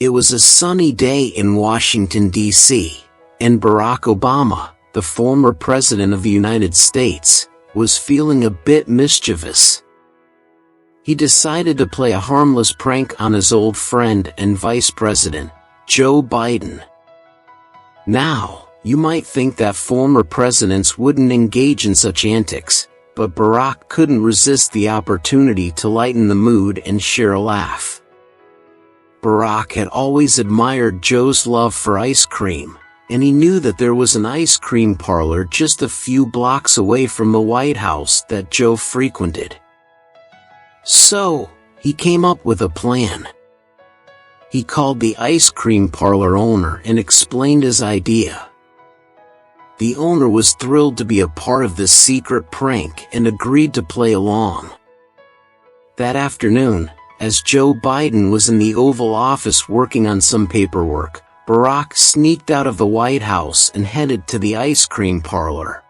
It was a sunny day in Washington, D.C., and Barack Obama, the former President of the United States, was feeling a bit mischievous. He decided to play a harmless prank on his old friend and Vice President, Joe Biden. Now, you might think that former presidents wouldn't engage in such antics, but Barack couldn't resist the opportunity to lighten the mood and share a laugh. Barack had always admired Joe's love for ice cream, and he knew that there was an ice cream parlor just a few blocks away from the White House that Joe frequented. So, he came up with a plan. He called the ice cream parlor owner and explained his idea. The owner was thrilled to be a part of this secret prank and agreed to play along. That afternoon, as Joe Biden was in the Oval Office working on some paperwork, Barack sneaked out of the White House and headed to the ice cream parlor.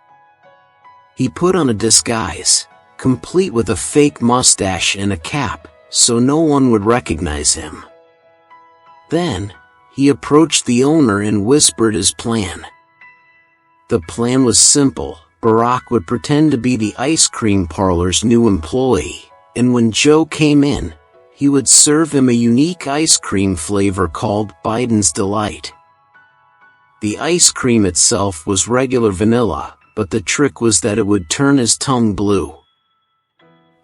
He put on a disguise, complete with a fake mustache and a cap, so no one would recognize him. Then, he approached the owner and whispered his plan. The plan was simple. Barack would pretend to be the ice cream parlor's new employee, and when Joe came in, he would serve him a unique ice cream flavor called Biden's Delight. The ice cream itself was regular vanilla, but the trick was that it would turn his tongue blue.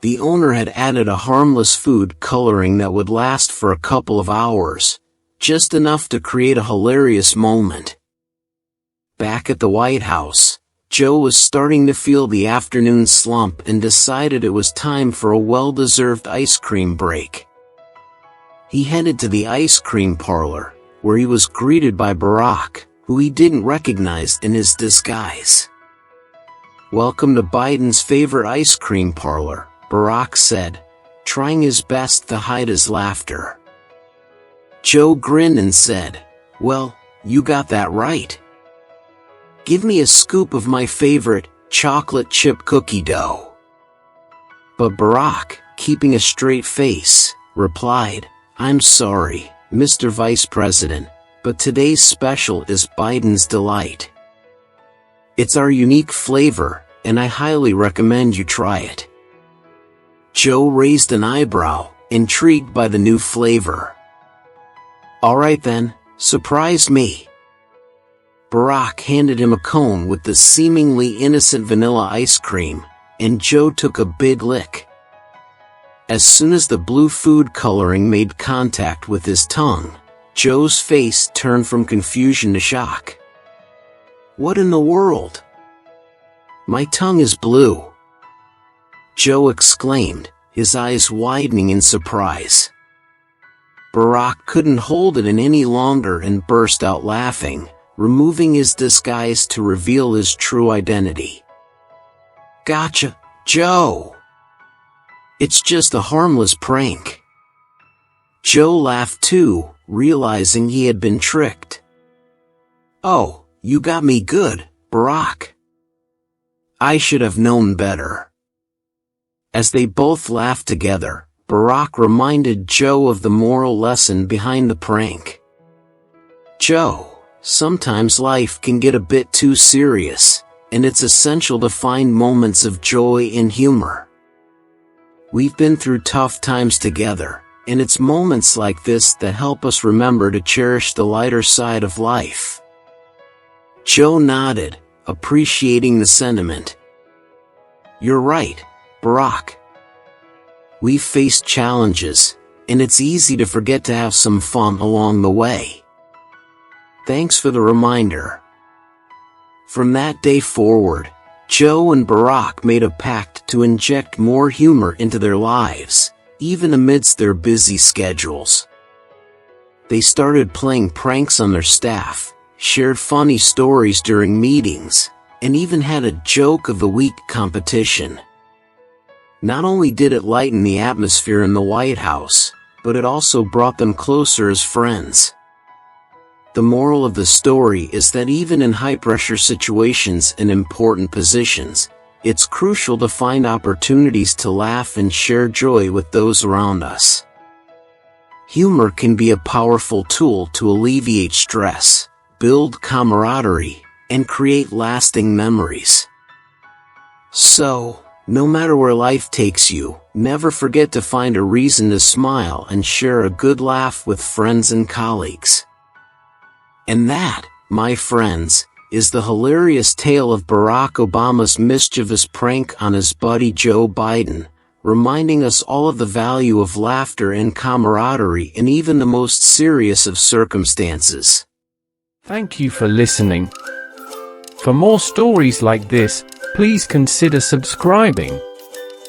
The owner had added a harmless food coloring that would last for a couple of hours, just enough to create a hilarious moment. Back at the White House, Joe was starting to feel the afternoon slump and decided it was time for a well-deserved ice cream break. He headed to the ice cream parlor, where he was greeted by Barack, who he didn't recognize in his disguise. "Welcome to Biden's favorite ice cream parlor," Barack said, trying his best to hide his laughter. Joe grinned and said, "Well, you got that right. Give me a scoop of my favorite, chocolate chip cookie dough." But Barack, keeping a straight face, replied, "I'm sorry, Mr. Vice President, but today's special is Biden's Delight. It's our unique flavor, and I highly recommend you try it." Joe raised an eyebrow, intrigued by the new flavor. "All right then, surprise me." Barack handed him a cone with the seemingly innocent vanilla ice cream, and Joe took a big lick. As soon as the blue food coloring made contact with his tongue, Joe's face turned from confusion to shock. "What in the world? My tongue is blue!" Joe exclaimed, his eyes widening in surprise. Barack couldn't hold it in any longer and burst out laughing, removing his disguise to reveal his true identity. "Gotcha, Joe! It's just a harmless prank." Joe laughed too, realizing he had been tricked. "Oh, you got me good, Barack. I should have known better." As they both laughed together, Barack reminded Joe of the moral lesson behind the prank. "Joe, sometimes life can get a bit too serious, and it's essential to find moments of joy and humor. We've been through tough times together, and it's moments like this that help us remember to cherish the lighter side of life." Joe nodded, appreciating the sentiment. "You're right, Barack. We've faced challenges, and it's easy to forget to have some fun along the way. Thanks for the reminder." From that day forward, Joe and Barack made a pact to inject more humor into their lives, even amidst their busy schedules. They started playing pranks on their staff, shared funny stories during meetings, and even had a joke of the week competition. Not only did it lighten the atmosphere in the White House, but it also brought them closer as friends. The moral of the story is that even in high-pressure situations and important positions, it's crucial to find opportunities to laugh and share joy with those around us. Humor can be a powerful tool to alleviate stress, build camaraderie, and create lasting memories. So, no matter where life takes you, never forget to find a reason to smile and share a good laugh with friends and colleagues. And that, my friends, is the hilarious tale of Barack Obama's mischievous prank on his buddy Joe Biden, reminding us all of the value of laughter and camaraderie in even the most serious of circumstances. Thank you for listening. For more stories like this, please consider subscribing.